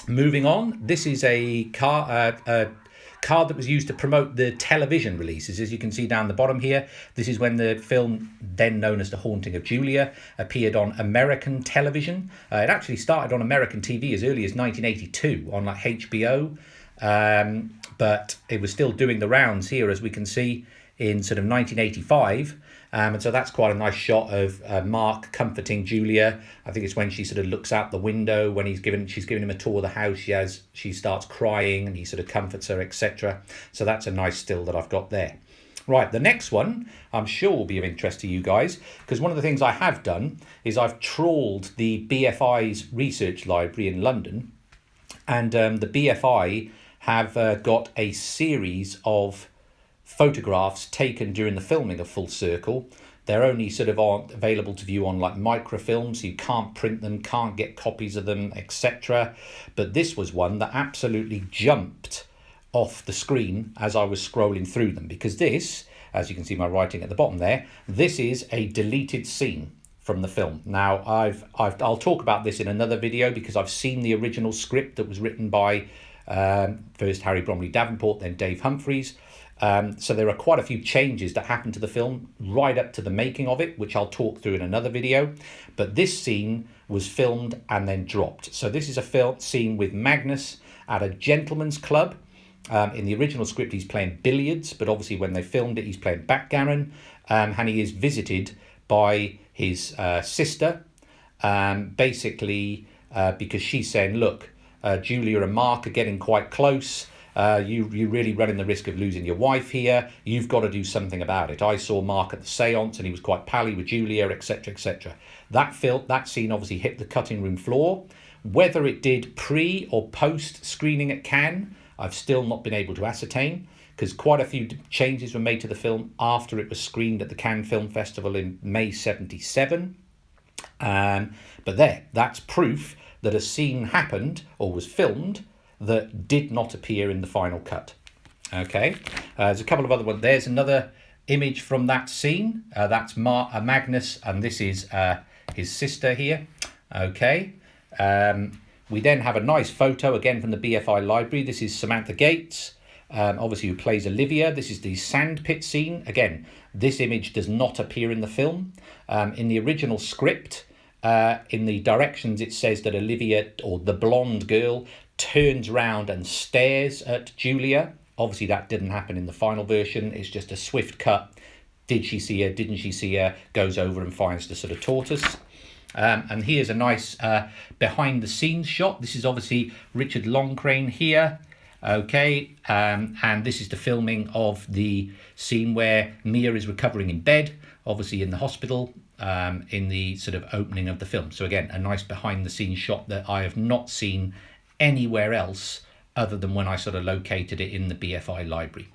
Moving on, this is a card that was used to promote the television releases. As you can see down the bottom here, this is when the film, then known as The Haunting of Julia, appeared on American television. It actually started on American TV as early as 1982 on like HBO, but it was still doing the rounds here, as we can see, in sort of 1985. And so that's quite a nice shot of Mark comforting Julia. I think it's when she sort of looks out the window when she's giving him a tour of the house. She starts crying and he sort of comforts her, etc. So that's a nice still that I've got there. Right, the next one I'm sure will be of interest to you guys, because one of the things I have done is I've trawled the BFI's research library in London, and the BFI have got a series of photographs taken during the filming of Full Circle. They're only sort of aren't available to view on like microfilm, so you can't print them, can't get copies of them, etc. But this was one that absolutely jumped off the screen as I was scrolling through them, because this, as you can see my writing at the bottom there, this is a deleted scene from the film. Now I'll talk about this in another video, because I've seen the original script that was written by first Harry Bromley Davenport, then Dave Humphreys. So there are quite a few changes that happened to the film right up to the making of it, which I'll talk through in another video. But this scene was filmed and then dropped. So this is a scene with Magnus at a gentleman's club. In the original script, he's playing billiards, but obviously when they filmed it, he's playing backgammon. And he is visited by his sister, basically because she's saying, look, Julia and Mark are getting quite close. You're really running the risk of losing your wife here. You've got to do something about it. I saw Mark at the seance and he was quite pally with Julia, etc., etc. That scene obviously hit the cutting room floor. Whether it did pre or post screening at Cannes, I've still not been able to ascertain, because quite a few changes were made to the film after it was screened at the Cannes Film Festival in May 1977. But that's proof that a scene happened or was filmed that did not appear in the final cut. Okay, there's a couple of other ones. There's another image from that scene. That's Magnus, and this is his sister here. Okay, we then have a nice photo again from the BFI library. This is Samantha Gates, obviously, who plays Olivia. This is the sandpit scene. Again, this image does not appear in the film. In the original script, in the directions, it says that Olivia, or the blonde girl, turns round and stares at Julia. Obviously, that didn't happen in the final version. It's just a swift cut. Did she see her? Didn't she see her? Goes over and finds the sort of tortoise. And here's a nice behind the scenes shot. This is obviously Richard Longcrane here. Okay, and this is the filming of the scene where Mia is recovering in bed, obviously in the hospital, in the sort of opening of the film. So again, a nice behind the scenes shot that I have not seen anywhere else other than when I sort of located it in the BFI library.